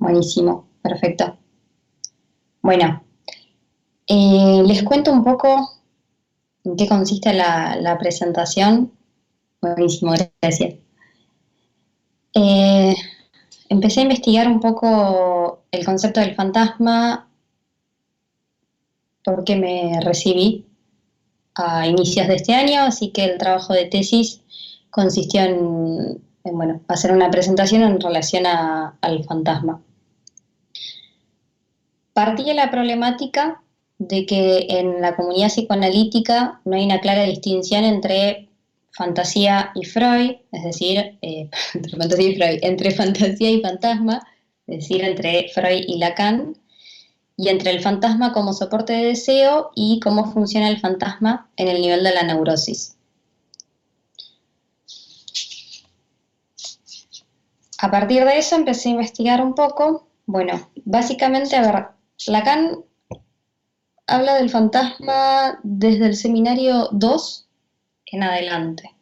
Buenísimo, perfecto. Bueno, les cuento un poco en qué consiste la presentación. Buenísimo, gracias. Eh, Empecé a investigar un poco el concepto del fantasma porque me recibí a inicios de este año, así que el trabajo de tesis consistió bueno, hacer una presentación en relación al fantasma. Partí de la problemática de que en la comunidad psicoanalítica no hay una clara distinción entre fantasía y Freud, es decir, entre fantasía y Freud, entre fantasía y fantasma, es decir, entre Freud y Lacan, y entre el fantasma como soporte de deseo y cómo funciona el fantasma en el nivel de la neurosis. A partir de eso empecé a investigar un poco. Bueno, básicamente, a ver, Lacan habla del fantasma desde el seminario 2 en adelante.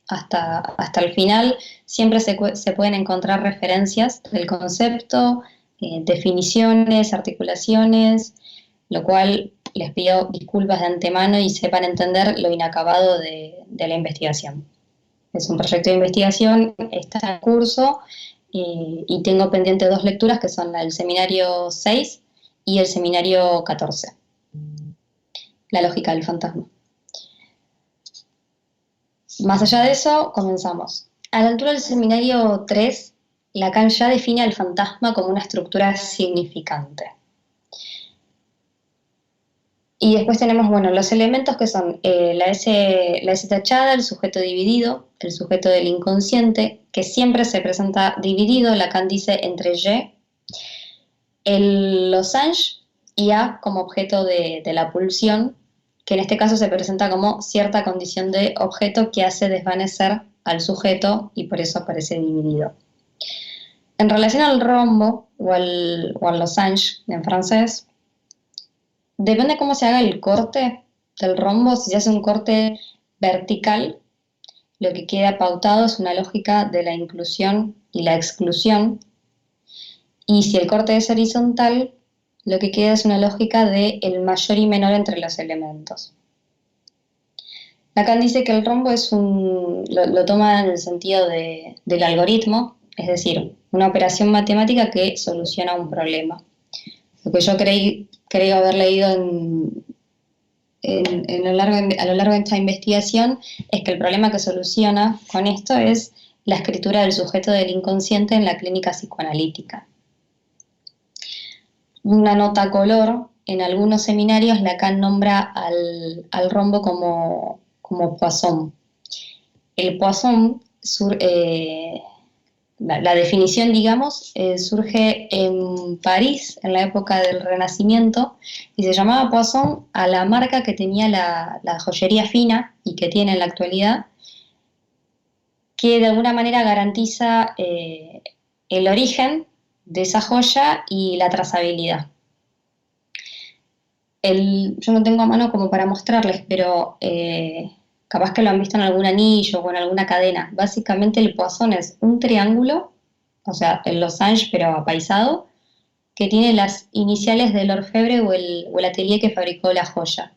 Hasta el final siempre se pueden encontrar referencias del concepto, definiciones, articulaciones, lo cual les pido disculpas de antemano y sepan entender lo inacabado de la investigación. Es un proyecto de investigación, está en curso y tengo pendiente dos lecturas que son la del seminario 6 y el seminario 14, la lógica del fantasma. Más allá de eso, comenzamos. A la altura del seminario 3, Lacan ya define al fantasma como una estructura significante. Y después tenemos, bueno, los elementos que son la S tachada, el sujeto dividido, el sujeto del inconsciente, que siempre se presenta dividido, Lacan dice entre Y, el losange y A como objeto de la pulsión, que en este caso se presenta como cierta condición de objeto que hace desvanecer al sujeto y por eso aparece dividido. En relación al rombo o al losange en francés, depende de cómo se haga el corte del rombo. Si se hace un corte vertical, lo que queda pautado es una lógica de la inclusión y la exclusión. Y si el corte es horizontal, lo que queda es una lógica de el mayor y menor entre los elementos. Lacan dice que el rombo lo toma en el sentido del algoritmo, es decir, una operación matemática que soluciona un problema. Lo que yo creo haber leído a lo largo de esta investigación es que el problema que soluciona con esto es la escritura del sujeto del inconsciente en la clínica psicoanalítica. Una nota a color, en algunos seminarios Lacan nombra al rombo como Poisson. El Poisson, la definición, digamos, surge en París en la época del Renacimiento y se llamaba Poisson a la marca que tenía la joyería fina y que tiene en la actualidad, que de alguna manera garantiza el origen de esa joya y la trazabilidad. Yo no tengo a mano como para mostrarles, pero capaz que lo han visto en algún anillo o en alguna cadena. Básicamente el Poisson es un triángulo, o sea, el losange pero apaisado, que tiene las iniciales del orfebre o el atelier que fabricó la joya.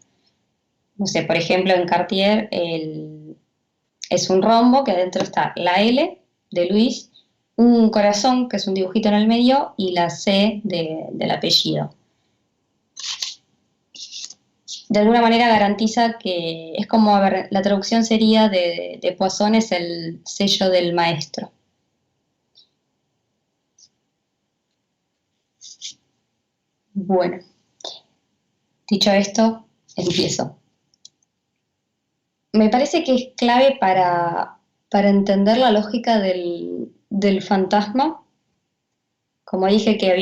No sé, por ejemplo, en Cartier es un rombo que adentro está la L de Luis, un corazón, que es un dibujito en el medio, y la C del apellido. De alguna manera garantiza que es como, a ver, la traducción sería de Poisson es el sello del maestro. Bueno, dicho esto, empiezo. Me parece que es clave para entender la lógica del fantasma. Como dije que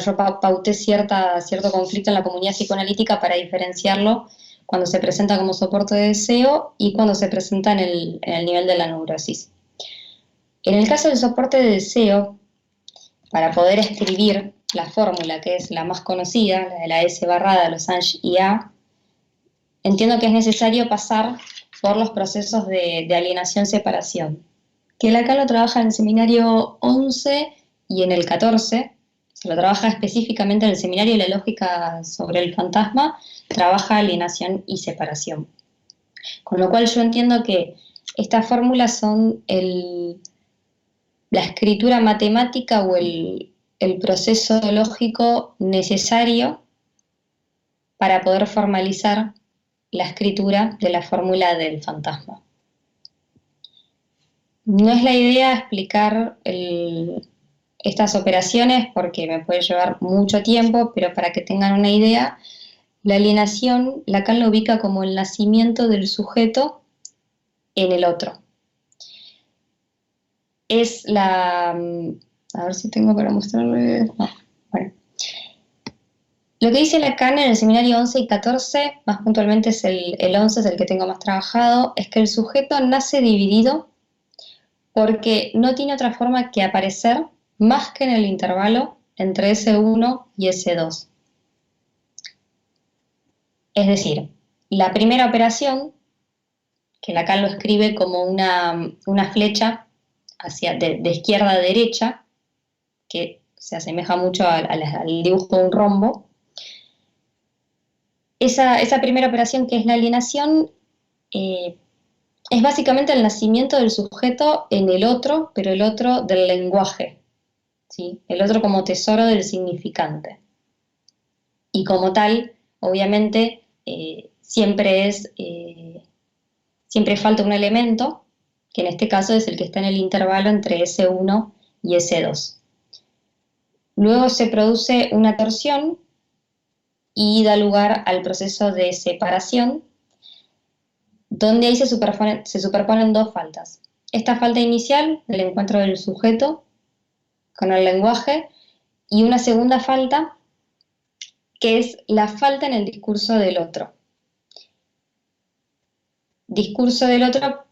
yo pauté cierto conflicto en la comunidad psicoanalítica para diferenciarlo cuando se presenta como soporte de deseo y cuando se presenta en el nivel de la neurosis. En el caso del soporte de deseo, para poder escribir la fórmula, que es la más conocida, la de la S barrada, losange y A, entiendo que es necesario pasar por los procesos de alienación-separación, que Lacan lo trabaja en el seminario 11 y en el 14, se lo trabaja específicamente en el seminario, y la lógica sobre el fantasma trabaja alienación y separación. Con lo cual yo entiendo que estas fórmulas son la escritura matemática o el proceso lógico necesario para poder formalizar la escritura de la fórmula del fantasma. No es la idea explicar estas operaciones porque me puede llevar mucho tiempo, pero para que tengan una idea, la alienación, Lacan lo ubica como el nacimiento del sujeto en el otro. Es la... A ver si tengo para mostrarles... No, bueno. Lo que dice Lacan en el seminario 11 y 14, más puntualmente es el 11, es el que tengo más trabajado, es que el sujeto nace dividido porque no tiene otra forma que aparecer más que en el intervalo entre S1 y S2. Es decir, la primera operación, que Lacan lo escribe como una flecha de izquierda a derecha, que se asemeja mucho al dibujo de un rombo. Esa primera operación, que es la alienación, es básicamente el nacimiento del sujeto en el otro, pero el otro del lenguaje, ¿sí? El otro como tesoro del significante. Y como tal, obviamente, siempre falta un elemento, que en este caso es el que está en el intervalo entre S1 y S2. Luego se produce una torsión y da lugar al proceso de separación, donde ahí se superponen dos faltas. Esta falta inicial, el encuentro del sujeto con el lenguaje, y una segunda falta, que es la falta en el discurso del otro. Discurso del otro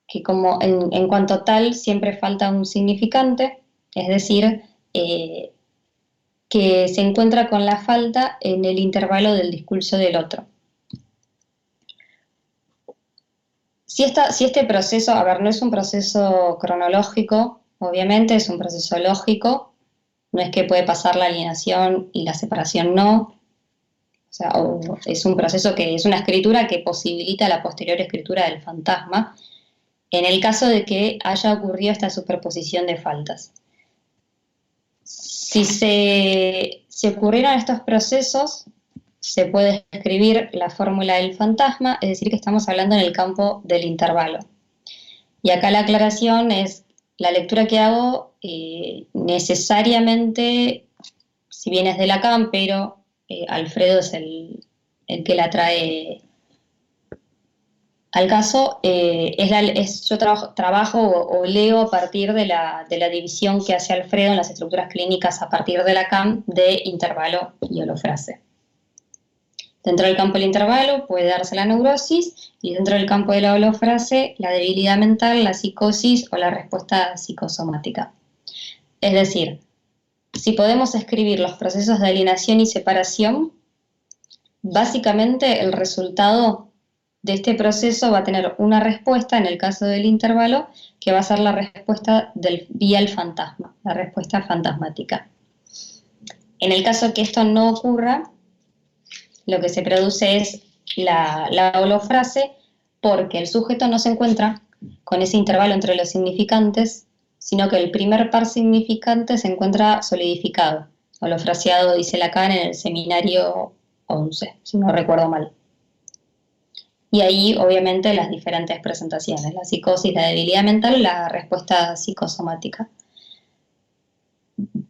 que como en cuanto tal siempre falta un significante, es decir, que se encuentra con la falta en el intervalo del discurso del otro. Si este proceso, a ver, no es un proceso cronológico, obviamente es un proceso lógico, no es que puede pasar la alienación y la separación no, o sea, es un proceso que es una escritura que posibilita la posterior escritura del fantasma, en el caso de que haya ocurrido esta superposición de faltas. Si se ocurrieron estos procesos, se puede escribir la fórmula del fantasma, es decir, que estamos hablando en el campo del intervalo. Y acá la aclaración es, la lectura que hago necesariamente, si bien es de Lacan, pero Alfredo es el que la trae al caso, yo trabajo o leo a partir de la división que hace Alfredo en las estructuras clínicas a partir de Lacan de intervalo y holofrase. Dentro del campo del intervalo puede darse la neurosis y dentro del campo de la holofrase la debilidad mental, la psicosis o la respuesta psicosomática. Es decir, si podemos escribir los procesos de alienación y separación, básicamente el resultado de este proceso va a tener una respuesta, en el caso del intervalo, que va a ser la respuesta vía el fantasma, la respuesta fantasmática. En el caso que esto no ocurra, lo que se produce es la holofrase, porque el sujeto no se encuentra con ese intervalo entre los significantes, sino que el primer par significante se encuentra solidificado, holofraseado, dice Lacan en el seminario 11, si no recuerdo mal. Y ahí, obviamente, las diferentes presentaciones, la psicosis, la debilidad mental, la respuesta psicosomática.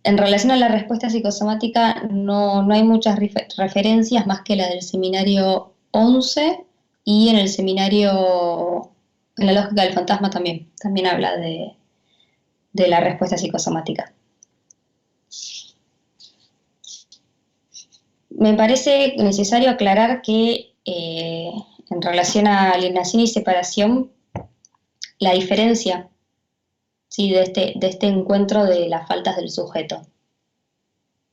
En relación a la respuesta psicosomática, no hay muchas referencias más que la del seminario 11 y en el seminario, en la lógica del fantasma también habla de la respuesta psicosomática. Me parece necesario aclarar que en relación a alienación y separación, la diferencia, ¿sí?, de este encuentro de las faltas del sujeto.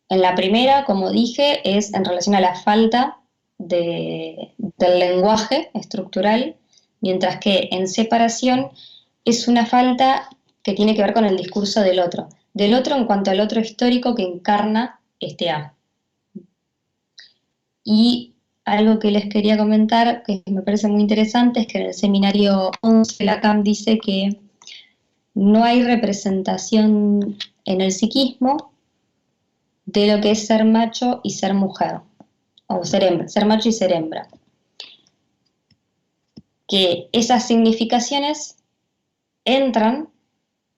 En la primera, como dije, es en relación a la falta del lenguaje estructural, mientras que en separación es una falta que tiene que ver con el discurso del otro en cuanto al otro histórico que encarna este A. Y algo que les quería comentar, que me parece muy interesante, es que en el seminario 11 Lacan dice que no hay representación en el psiquismo de lo que es ser macho y ser mujer, o ser hembra, ser macho y ser hembra. Que esas significaciones entran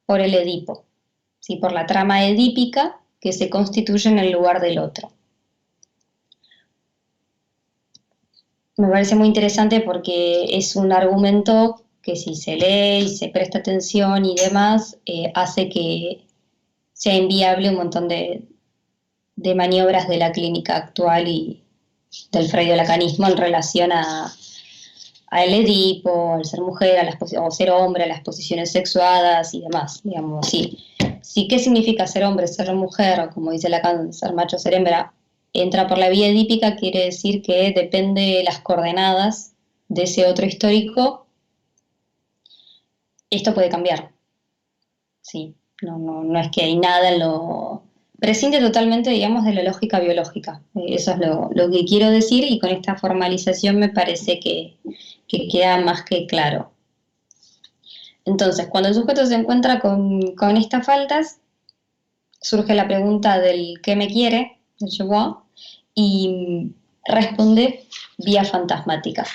por el Edipo, ¿sí? Por la trama edípica que se constituye en el lugar del otro. Me parece muy interesante porque es un argumento que si se lee y se presta atención y demás, hace que sea inviable un montón de maniobras de la clínica actual y del freudo-lacanismo en relación al Edipo, al ser mujer, o ser hombre, a las posiciones sexuadas y demás. Digamos, sí. Sí, ¿qué significa ser hombre, ser mujer, o como dice Lacan, ser macho, ser hembra? Entra por la vía edípica, quiere decir que depende de las coordenadas de ese otro histórico, esto puede cambiar. Sí, no es que hay nada en lo... Prescinde totalmente, digamos, de la lógica biológica. Eso es lo que quiero decir y con esta formalización me parece que queda más que claro. Entonces, cuando el sujeto se encuentra con estas faltas, surge la pregunta del ¿qué me quiere? Del je vois, y responde vía fantasmática.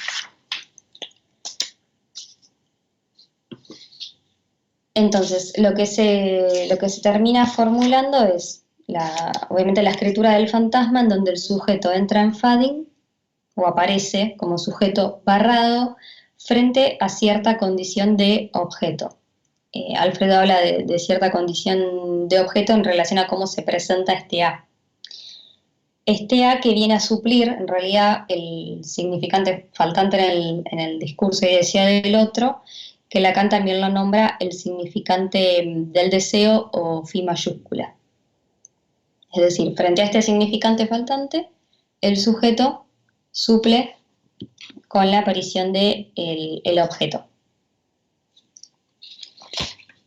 Entonces, lo que se termina formulando es, obviamente, la escritura del fantasma, en donde el sujeto entra en fading, o aparece como sujeto barrado, frente a cierta condición de objeto. Alfredo habla de cierta condición de objeto en relación a cómo se presenta este A. Este A que viene a suplir, en realidad, el significante faltante en el discurso y deseo del otro, que Lacan también lo nombra el significante del deseo o fi mayúscula. Es decir, frente a este significante faltante, el sujeto suple con la aparición del el objeto.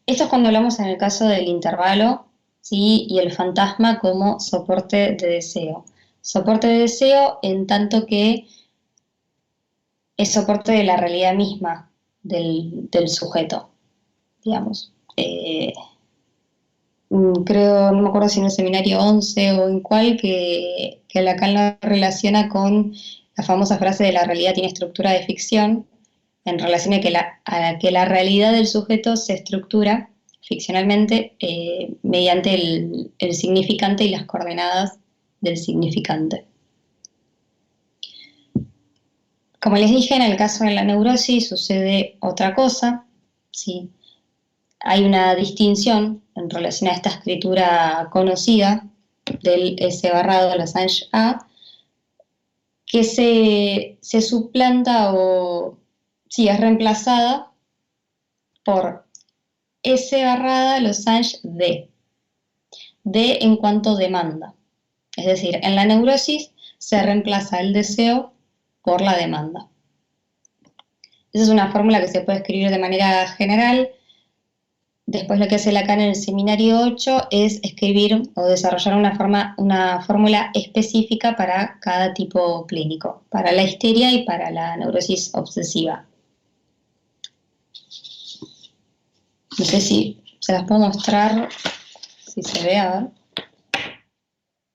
Esto es cuando hablamos en el caso del intervalo, ¿sí? Y el fantasma como soporte de deseo. Soporte de deseo en tanto que es soporte de la realidad misma del sujeto, digamos. Creo, no me acuerdo si en el seminario 11 o en cuál, que Lacan la relaciona con la famosa frase de la realidad tiene estructura de ficción, en relación a que la realidad del sujeto se estructura ficcionalmente mediante el significante y las coordenadas del significante. Como les dije, en el caso de la neurosis sucede otra cosa, ¿sí? Hay una distinción en relación a esta escritura conocida del S barrado Losange A, que se suplanta o sí, es reemplazada por S barrada Losange D. D en cuanto demanda. Es decir, en la neurosis se reemplaza el deseo por la demanda. Esa es una fórmula que se puede escribir de manera general. Después lo que hace Lacan en el seminario 8 es escribir o desarrollar una fórmula específica para cada tipo clínico, para la histeria y para la neurosis obsesiva. No sé si se las puedo mostrar, si se ve, a ver.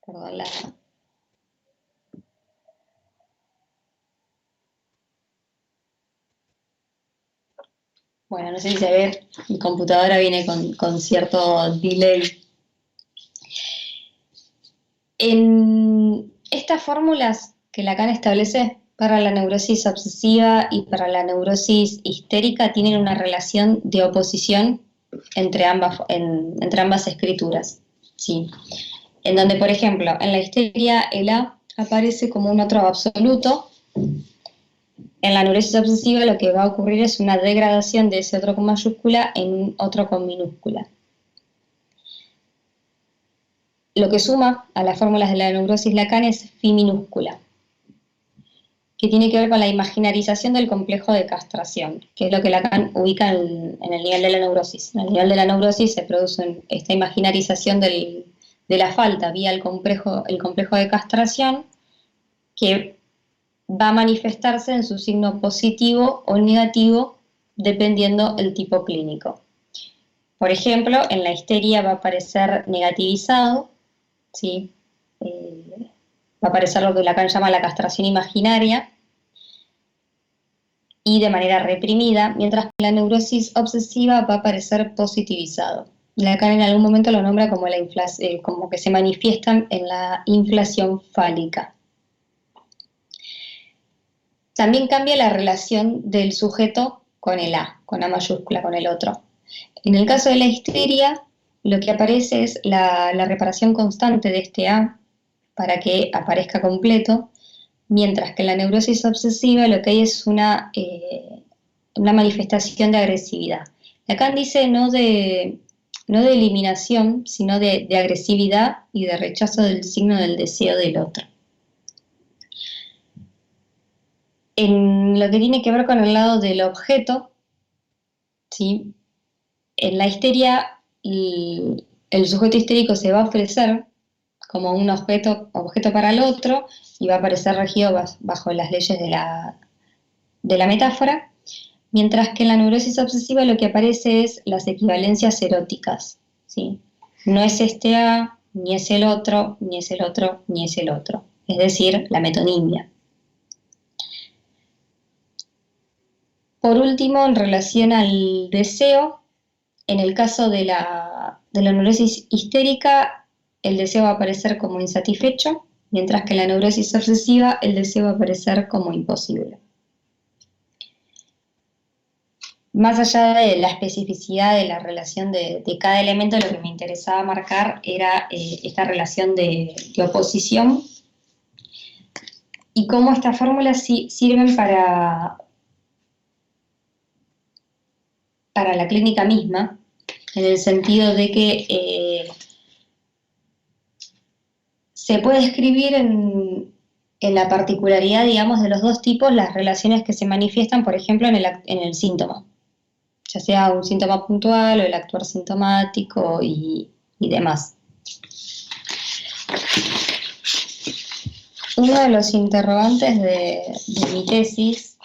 Perdón, Bueno, no sé si se ve, mi computadora viene con cierto delay. En estas fórmulas que Lacan establece para la neurosis obsesiva y para la neurosis histérica tienen una relación de oposición entre ambas escrituras, ¿sí? En donde, por ejemplo, en la histeria el A aparece como un otro absoluto. En la neurosis obsesiva lo que va a ocurrir es una degradación de ese otro con mayúscula en un otro con minúscula. Lo que suma a las fórmulas de la neurosis Lacan es fi minúscula, que tiene que ver con la imaginarización del complejo de castración, que es lo que Lacan ubica en el nivel de la neurosis. En el nivel de la neurosis se produce esta imaginarización de la falta vía el complejo de castración, que va a manifestarse en su signo positivo o negativo dependiendo el tipo clínico. Por ejemplo, en la histeria va a aparecer negativizado, ¿sí? Va a aparecer lo que Lacan llama la castración imaginaria y de manera reprimida, mientras que la neurosis obsesiva va a aparecer positivizado. Lacan en algún momento lo nombra como, como que se manifiestan en la inflación fálica. También cambia la relación del sujeto con el A, con A mayúscula, con el otro. En el caso de la histeria, lo que aparece es la reparación constante de este A para que aparezca completo, mientras que en la neurosis obsesiva lo que hay es una manifestación de agresividad. Lacan dice no de eliminación, sino de agresividad y de rechazo del signo del deseo del otro. En lo que tiene que ver con el lado del objeto, ¿sí? En la histeria el sujeto histérico se va a ofrecer como un objeto para el otro y va a aparecer regido bajo las leyes de la metáfora, mientras que en la neurosis obsesiva lo que aparece es las equivalencias eróticas, ¿sí? No es este A, ni es el otro, ni es el otro, ni es el otro, es decir, la metonimia. Por último, en relación al deseo, en el caso de la neurosis histérica, el deseo va a aparecer como insatisfecho, mientras que en la neurosis obsesiva el deseo va a aparecer como imposible. Más allá de la especificidad de la relación de cada elemento, lo que me interesaba marcar era esta relación de oposición y cómo estas fórmulas sirven para la clínica misma, en el sentido de que se puede escribir en la particularidad, digamos, de los dos tipos las relaciones que se manifiestan, por ejemplo, en el síntoma, ya sea un síntoma puntual o el actuar sintomático y demás. Uno de los interrogantes de mi tesis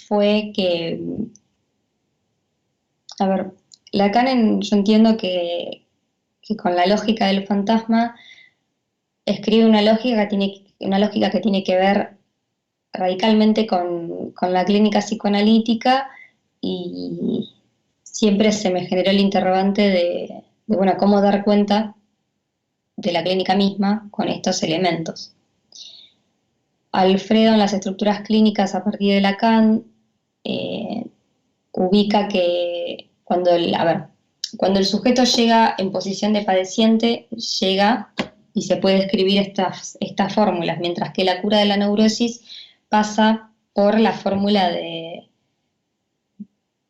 fue que, a ver, Lacan, yo entiendo que con la lógica del fantasma escribe una lógica que tiene que ver radicalmente con la clínica psicoanalítica y siempre se me generó el interrogante de bueno, cómo dar cuenta de la clínica misma con estos elementos. Alfredo en las estructuras clínicas a partir de Lacan ubica que cuando el sujeto llega en posición de padeciente, llega y se puede escribir estas fórmulas, mientras que la cura de la neurosis pasa por la fórmula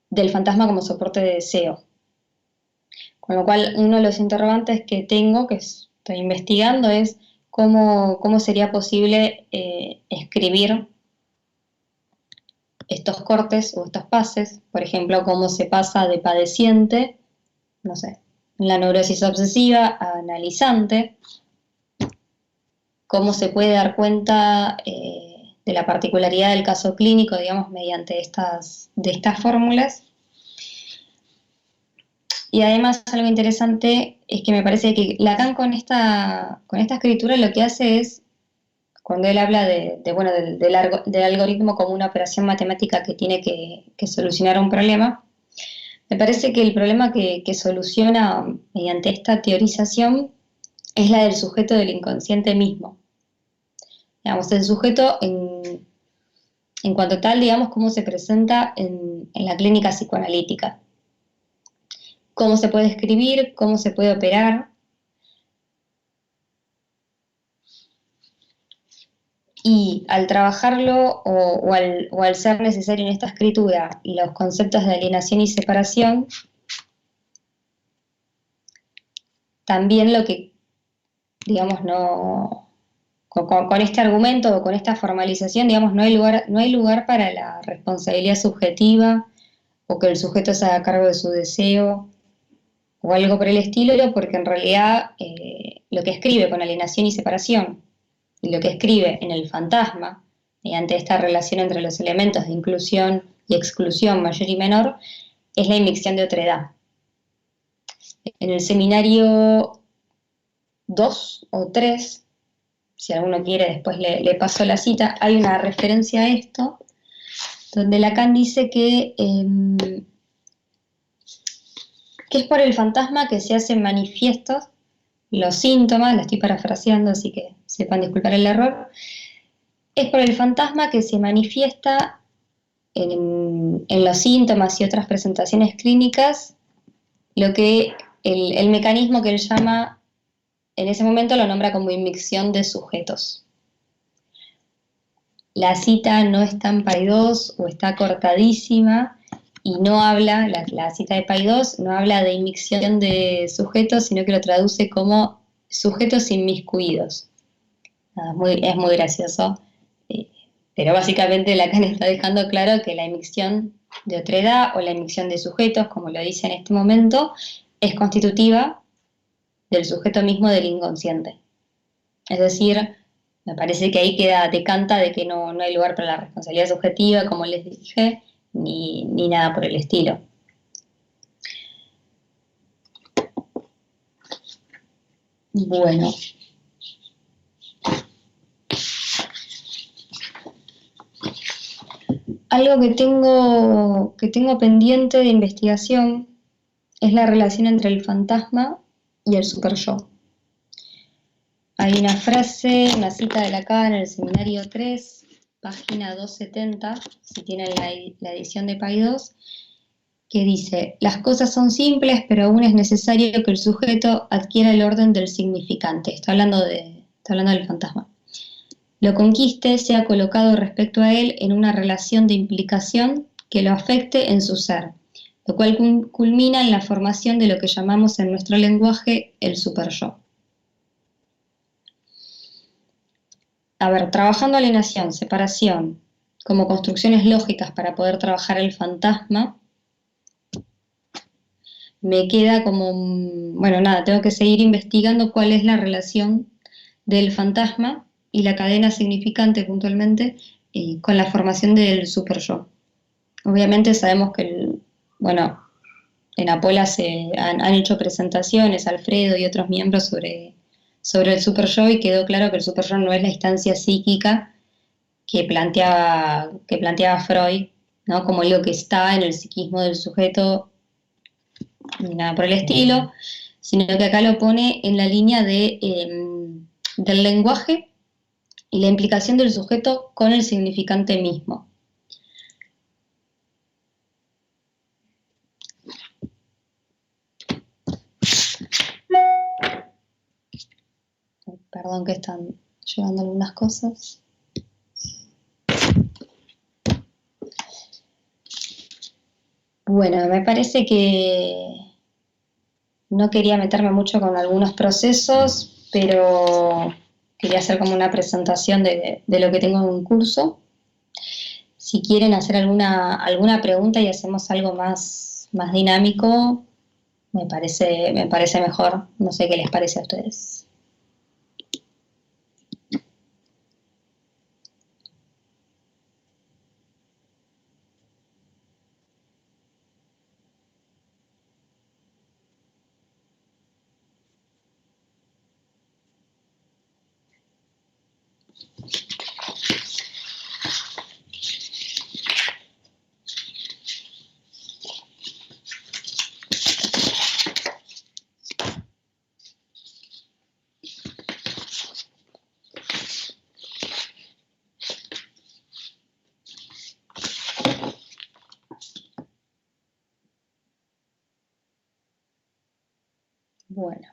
del fantasma como soporte de deseo. Con lo cual, uno de los interrogantes que tengo, que estoy investigando, es cómo sería posible escribir estos cortes o estos pases, por ejemplo, cómo se pasa de padeciente, no sé, en la neurosis obsesiva a analizante, cómo se puede dar cuenta de la particularidad del caso clínico, digamos, mediante estas fórmulas. Y además algo interesante es que me parece que Lacan con esta escritura lo que hace es, cuando él habla del algoritmo como una operación matemática que tiene que solucionar un problema, me parece que el problema que soluciona mediante esta teorización es la del sujeto del inconsciente mismo. Digamos, el sujeto en cuanto tal, digamos, cómo se presenta en la clínica psicoanalítica. Cómo se puede escribir, cómo se puede operar. Y al trabajarlo o al ser necesario en esta escritura y los conceptos de alienación y separación, también lo que, digamos, no con este argumento o con esta formalización, digamos, no hay lugar para la responsabilidad subjetiva o que el sujeto se haga cargo de su deseo o algo por el estilo, porque en realidad lo que escribe con alienación y separación y lo que escribe en el fantasma, mediante esta relación entre los elementos de inclusión y exclusión mayor y menor, es la inmixción de otredad. En el seminario 2 o 3, si alguno quiere después le paso la cita, hay una referencia a esto, donde Lacan dice que es por el fantasma que se hacen manifiestos los síntomas, la estoy parafraseando, así que sepan disculpar el error, es por el fantasma que se manifiesta en los síntomas y otras presentaciones clínicas lo que el mecanismo que él llama, en ese momento lo nombra como inmixción de sujetos. La cita no está en Paidós o está cortadísima y no habla, la cita de Paidós no habla de inmixción de sujetos, sino que lo traduce como sujetos inmiscuidos. Es muy gracioso, pero básicamente Lacan está dejando claro que la inmixción de otredad o la inmixción de sujetos, como lo dice en este momento, es constitutiva del sujeto mismo del inconsciente. Es decir, me parece que ahí decanta de que no hay lugar para la responsabilidad subjetiva, como les dije, ni nada por el estilo. Bueno. Algo que tengo pendiente de investigación es la relación entre el fantasma y el superyo. Hay una frase, una cita de Lacan en el seminario 3, página 270, si tienen la edición de Paidós, que dice: las cosas son simples, pero aún es necesario que el sujeto adquiera el orden del significante. Está hablando del fantasma. Lo conquiste, sea colocado respecto a él en una relación de implicación que lo afecte en su ser, lo cual culmina en la formación de lo que llamamos en nuestro lenguaje el superyo. A ver, trabajando alienación, separación, como construcciones lógicas para poder trabajar el fantasma, me queda como, bueno, nada, tengo que seguir investigando cuál es la relación del fantasma y la cadena significante puntualmente con la formación del superyo. Obviamente sabemos que, bueno, en Apola han hecho presentaciones, Alfredo y otros miembros sobre el superyo, y quedó claro que el superyo no es la instancia psíquica que planteaba Freud, ¿no? Como algo que está en el psiquismo del sujeto, ni nada por el estilo, sino que acá lo pone en la línea del lenguaje y la implicación del sujeto con el significante mismo. Perdón que están llevando algunas cosas. Bueno, me parece que no quería meterme mucho con algunos procesos, pero quería hacer como una presentación de lo que tengo en un curso. Si quieren hacer alguna pregunta y hacemos algo más dinámico, me parece mejor. No sé qué les parece a ustedes. Bueno.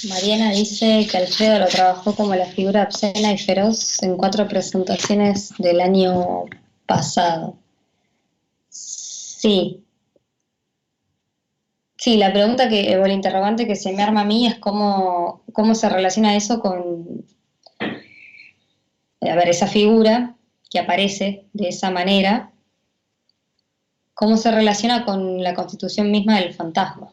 Mariana dice que Alfredo lo trabajó como la figura obscena y feroz en 4 presentaciones del año pasado. Sí, sí, la pregunta que, o el interrogante que se me arma a mí es cómo se relaciona eso con, a ver, esa figura que aparece de esa manera, cómo se relaciona con la constitución misma del fantasma.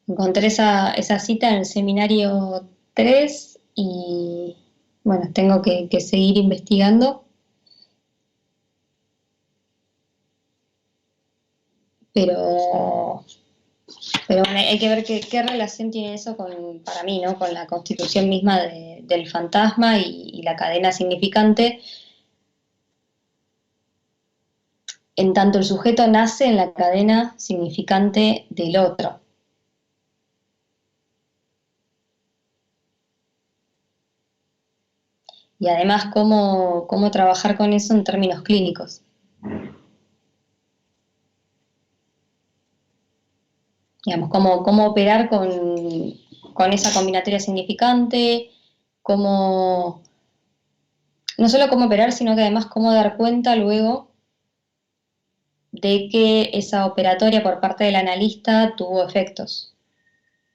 Encontré esa cita en el seminario 3 y bueno, tengo que seguir investigando, pero, pero bueno, hay que ver qué relación tiene eso con, para mí, ¿no? Con la constitución misma del fantasma y la cadena significante, en tanto el sujeto nace en la cadena significante del otro. Y además cómo trabajar con eso en términos clínicos. Digamos, cómo operar con esa combinatoria significante, cómo, no solo cómo operar, sino que además cómo dar cuenta luego de que esa operatoria por parte del analista tuvo efectos.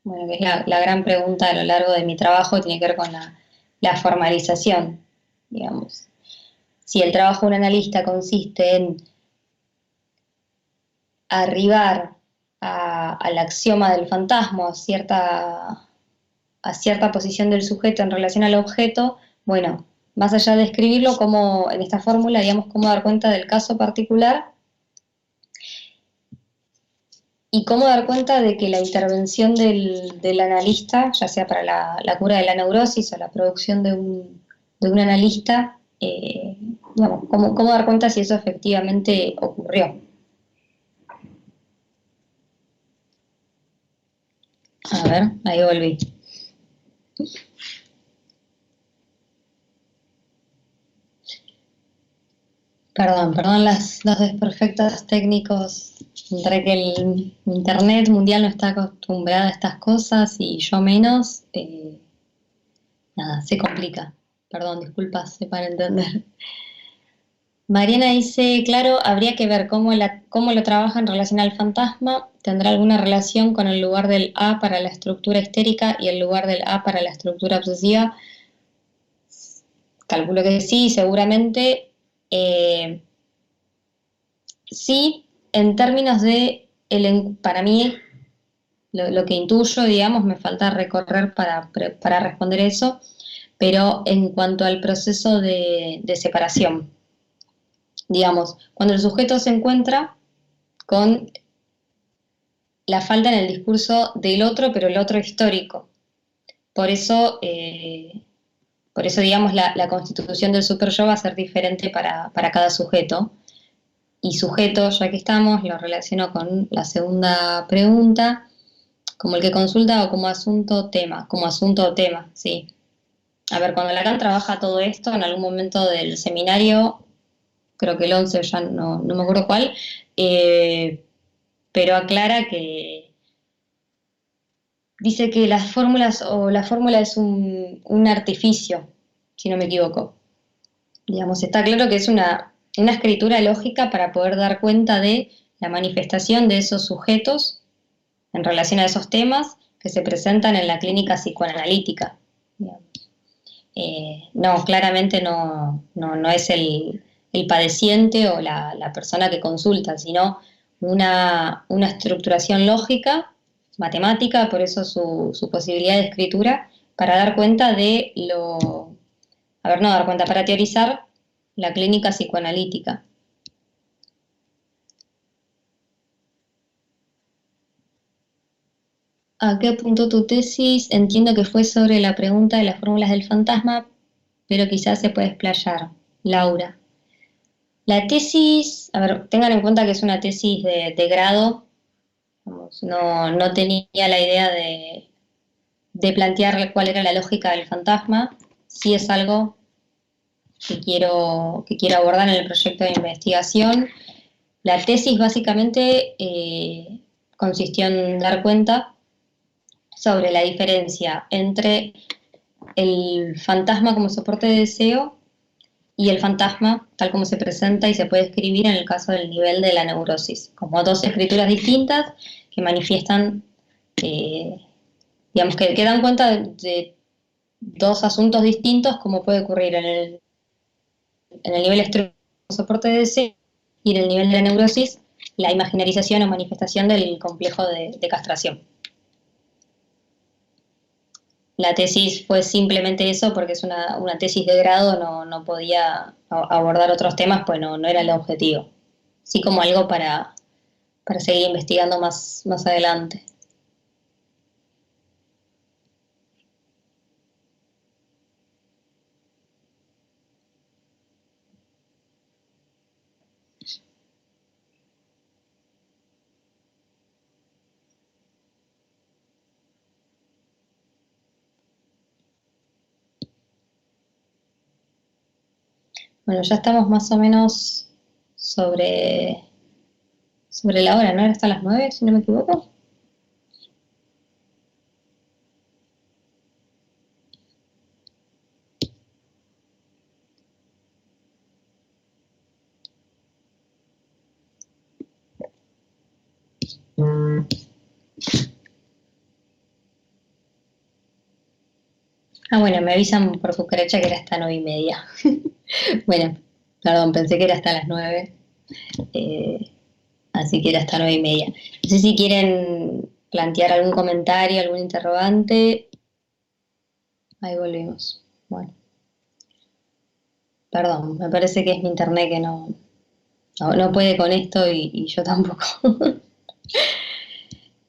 Bueno, que es la gran pregunta a lo largo de mi trabajo, tiene que ver con la formalización, digamos. Si el trabajo de un analista consiste en arribar al axioma del fantasma, a cierta posición del sujeto en relación al objeto, bueno, más allá de escribirlo, como en esta fórmula, digamos, cómo dar cuenta del caso particular y cómo dar cuenta de que la intervención del analista, ya sea para la cura de la neurosis o la producción de un analista, digamos, cómo dar cuenta si eso efectivamente ocurrió. A ver, ahí volví. Perdón los desperfectos técnicos, entre que el Internet mundial no está acostumbrada a estas cosas y yo menos, nada, se complica. Perdón, disculpas, para entender. Mariana dice, claro, habría que ver cómo lo trabaja en relación al fantasma. ¿Tendrá alguna relación con el lugar del A para la estructura histérica y el lugar del A para la estructura obsesiva? Calculo que sí, seguramente. Sí, en términos de, para mí, lo que intuyo, digamos, me falta recorrer para responder eso, pero en cuanto al proceso de separación, digamos, cuando el sujeto se encuentra con la falta en el discurso del otro, pero el otro histórico. Por eso, digamos, la constitución del superyo va a ser diferente para cada sujeto. Y sujeto, ya que estamos, lo relaciono con la segunda pregunta, como el que consulta o como asunto o tema, sí. A ver, cuando Lacan trabaja todo esto, en algún momento del seminario, creo que el 11 ya no me acuerdo cuál, eh, pero aclara que dice que las fórmulas o la fórmula es un artificio, si no me equivoco. Digamos, está claro que es una escritura lógica para poder dar cuenta de la manifestación de esos sujetos en relación a esos temas que se presentan en la clínica psicoanalítica. No, claramente no es el padeciente o la persona que consulta, sino una estructuración lógica, matemática, por eso su posibilidad de escritura, para dar cuenta no dar cuenta, para teorizar la clínica psicoanalítica. ¿A qué apuntó tu tesis? Entiendo que fue sobre la pregunta de las fórmulas del fantasma, pero quizás se puede explayar. Laura. La tesis, a ver, tengan en cuenta que es una tesis de grado, vamos, no tenía la idea de plantear cuál era la lógica del fantasma, sí es algo que quiero abordar en el proyecto de investigación. La tesis básicamente consistió en dar cuenta sobre la diferencia entre el fantasma como soporte de deseo y el fantasma tal como se presenta y se puede escribir en el caso del nivel de la neurosis, como dos escrituras distintas que manifiestan, eh, digamos, que dan cuenta de dos asuntos distintos, como puede ocurrir en el nivel soporte de deseo y en el nivel de la neurosis, la imaginarización o manifestación del complejo de castración. La tesis fue simplemente eso porque es una tesis de grado, no podía abordar otros temas, pues no era el objetivo. Sí como algo para seguir investigando más adelante. Bueno, ya estamos más o menos sobre la hora, ¿no? Era hasta las 9, si no me equivoco. Ah, bueno, me avisan por cucaracha que era hasta 9:30. Bueno, perdón, pensé que era hasta las 9, eh, así que era hasta 9:30. No sé si quieren plantear algún comentario, algún interrogante. Ahí volvimos. Bueno, perdón, me parece que es mi internet que no puede con esto y yo tampoco.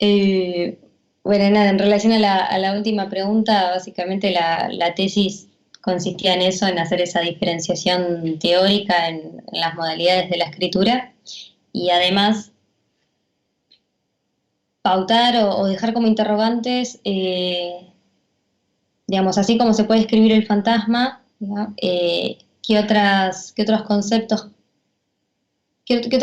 Eh, bueno, nada, en relación a la última pregunta, básicamente la tesis consistía en eso, en hacer esa diferenciación teórica en las modalidades de la escritura y además pautar o dejar como interrogantes, digamos, así como se puede escribir el fantasma, ¿no? Qué otros conceptos, qué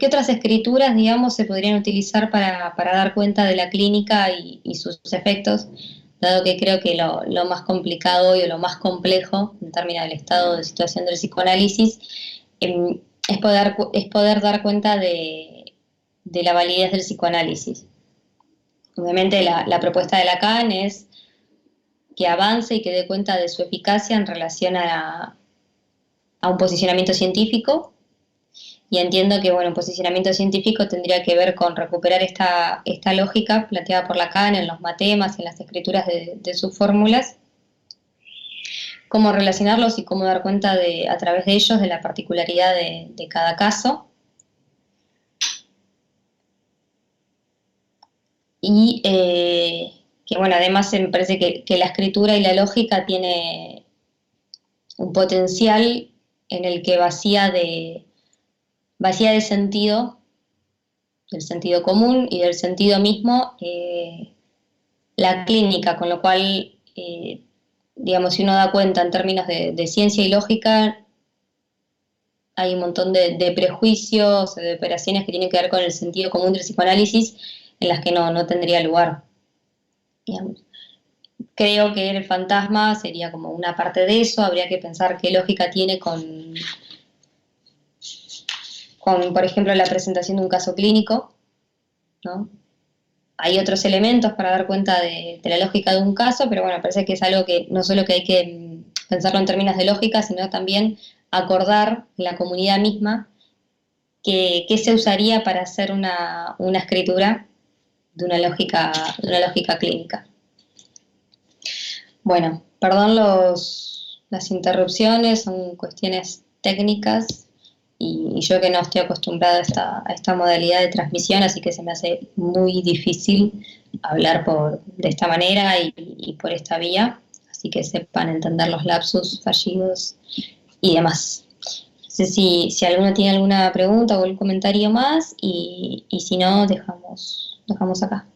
otras escrituras, digamos, se podrían utilizar para dar cuenta de la clínica y sus efectos, dado que creo que lo más complicado y lo más complejo, en términos del estado de situación del psicoanálisis, es poder dar cuenta de la validez del psicoanálisis. Obviamente la propuesta de Lacan es que avance y que dé cuenta de su eficacia en relación a un posicionamiento científico, y entiendo que bueno, un posicionamiento científico tendría que ver con recuperar esta lógica planteada por Lacan en los matemas, en las escrituras de sus fórmulas, cómo relacionarlos y cómo dar cuenta a través de ellos de la particularidad de cada caso. Y que bueno, además me parece que la escritura y la lógica tiene un potencial en el que vacía de sentido, del sentido común y del sentido mismo, la clínica, con lo cual, digamos, si uno da cuenta en términos de ciencia y lógica, hay un montón de prejuicios, de operaciones que tienen que ver con el sentido común del psicoanálisis, en las que no tendría lugar, digamos. Creo que el fantasma sería como una parte de eso, habría que pensar qué lógica tiene por ejemplo, la presentación de un caso clínico, ¿no? Hay otros elementos para dar cuenta de la lógica de un caso, pero bueno, parece que es algo que no solo que hay que pensarlo en términos de lógica, sino también acordar en la comunidad misma qué se usaría para hacer una escritura de una lógica clínica. Bueno, perdón las interrupciones, son cuestiones técnicas y yo que no estoy acostumbrada a esta modalidad de transmisión, así que se me hace muy difícil hablar de esta manera y por esta vía, así que sepan entender los lapsus fallidos y demás. No sé si alguno tiene alguna pregunta o algún comentario más y si no, dejamos acá.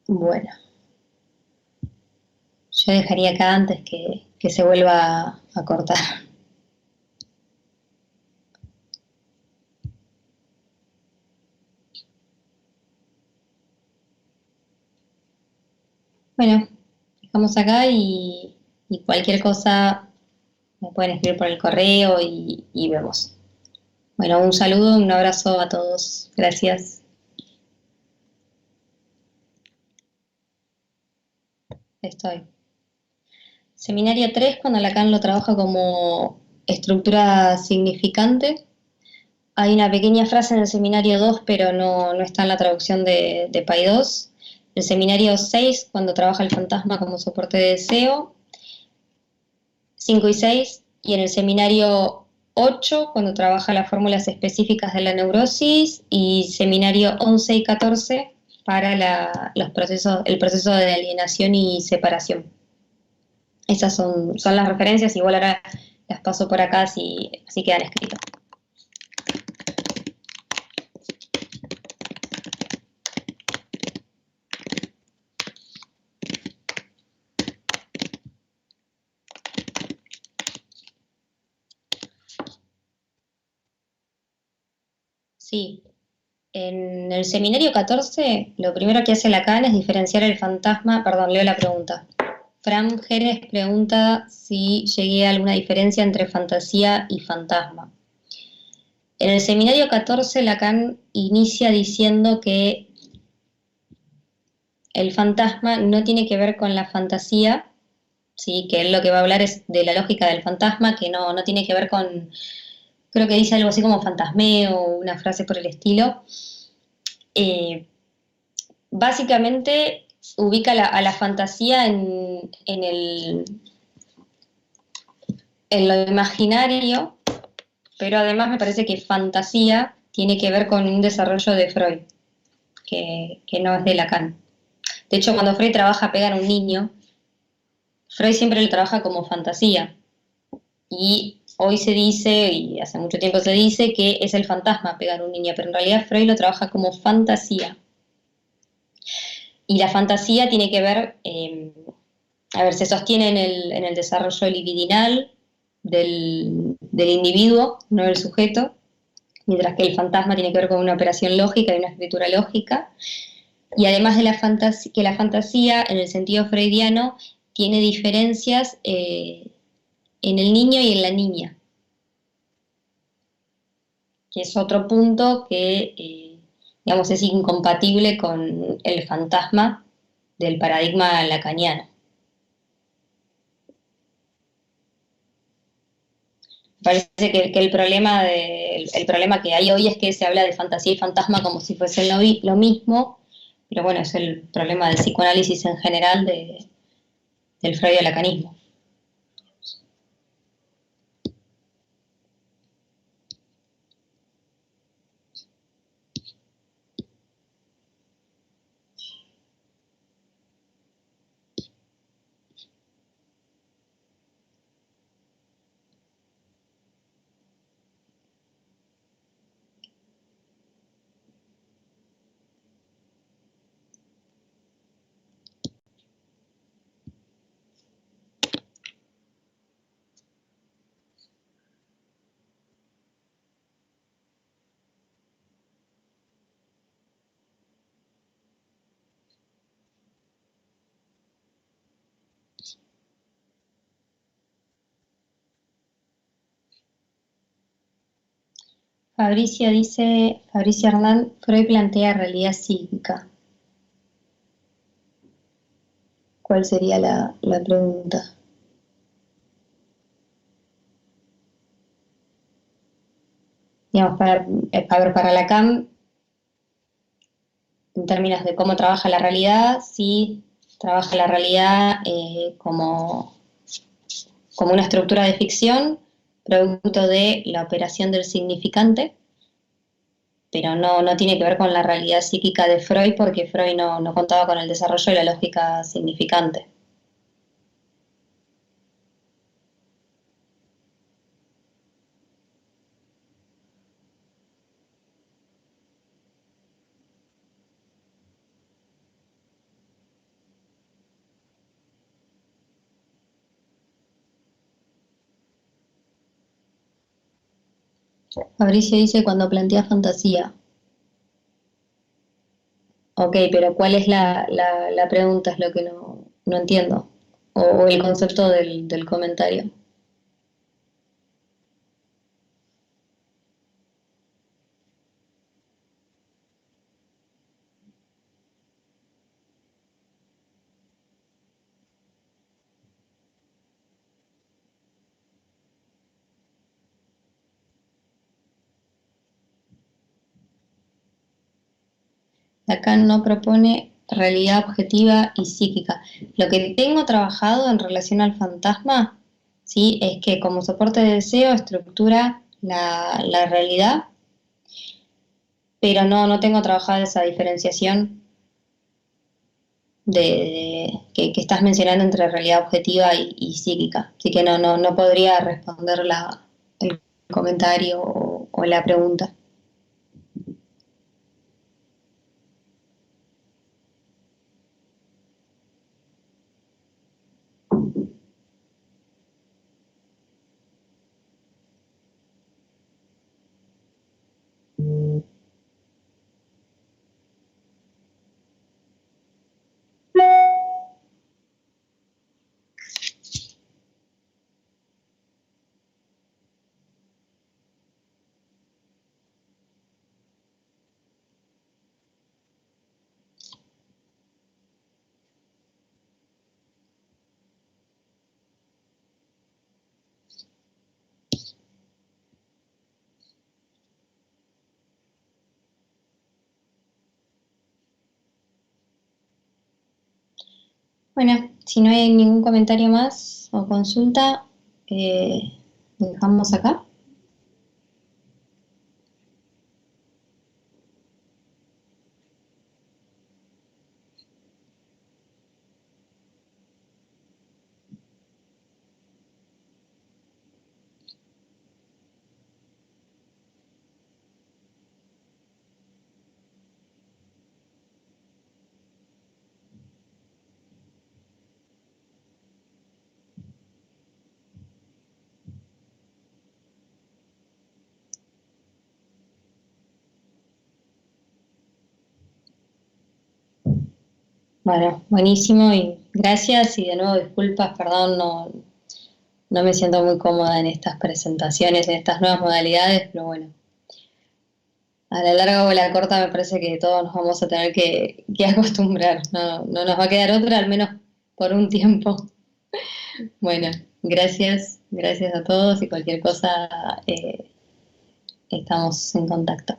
Bueno, yo dejaría acá antes que se vuelva a cortar. Bueno, dejamos acá y cualquier cosa me pueden escribir por el correo y vemos. Bueno, un saludo, un abrazo a todos. Gracias. Estoy. Seminario 3 cuando Lacan lo trabaja como estructura significante. Hay una pequeña frase en el seminario 2 pero no está en la traducción de Paidós. El seminario 6 cuando trabaja el fantasma como soporte de deseo. 5 y 6 y en el seminario 8 cuando trabaja las fórmulas específicas de la neurosis, y seminario 11 y 14 para los procesos, el proceso de alienación y separación. Esas son las referencias, igual ahora las paso por acá así quedan escritas. Sí, en el seminario 14 lo primero que hace Lacan es diferenciar el fantasma, perdón, leo la pregunta. Fran Jerez pregunta si llegué a alguna diferencia entre fantasía y fantasma. En el seminario 14 Lacan inicia diciendo que el fantasma no tiene que ver con la fantasía, ¿sí? Que él lo que va a hablar es de la lógica del fantasma, que no tiene que ver con, creo que dice algo así como fantasmeo, una frase por el estilo. Eh, Básicamente ubica a la fantasía en lo imaginario, pero además me parece que fantasía tiene que ver con un desarrollo de Freud, que no es de Lacan. De hecho, cuando Freud trabaja pegar a un niño, Freud siempre lo trabaja como fantasía. Y hoy se dice, y hace mucho tiempo se dice, que es el fantasma pegar a un niño, pero en realidad Freud lo trabaja como fantasía. Y la fantasía tiene que ver, a ver, se sostiene en el desarrollo libidinal del individuo, no del sujeto, mientras que el fantasma tiene que ver con una operación lógica y una escritura lógica. Y además de que la fantasía, en el sentido freudiano, tiene diferencias en el niño y en la niña, que es otro punto que, digamos, es incompatible con el fantasma del paradigma lacaniano. Parece que el problema que hay hoy es que se habla de fantasía y fantasma como si fuesen lo mismo, pero bueno, es el problema del psicoanálisis en general del freudo-lacanismo. Fabricia Hernán, Freud plantea realidad psíquica. ¿Cuál sería la pregunta? Digamos, para Lacan, en términos de cómo trabaja la realidad, sí trabaja la realidad como una estructura de ficción, producto de la operación del significante, pero no tiene que ver con la realidad psíquica de Freud, porque Freud no contaba con el desarrollo de la lógica significante. Fabricio dice cuando plantea fantasía. Ok, pero ¿cuál es la pregunta? Es lo que no entiendo. O el concepto del comentario. Lacan no propone realidad objetiva y psíquica. Lo que tengo trabajado en relación al fantasma, ¿sí? Es que como soporte de deseo estructura la realidad, pero no tengo trabajado esa diferenciación que estás mencionando entre realidad objetiva y psíquica. Así que no podría responder el comentario o la pregunta. Bueno, si no hay ningún comentario más o consulta, eh, dejamos acá. Bueno, buenísimo y gracias y de nuevo disculpas, perdón, no me siento muy cómoda en estas presentaciones, en estas nuevas modalidades, pero bueno, a la larga o a la corta me parece que todos nos vamos a tener que acostumbrar, no nos va a quedar otra, al menos por un tiempo. Bueno, gracias a todos y cualquier cosa estamos en contacto.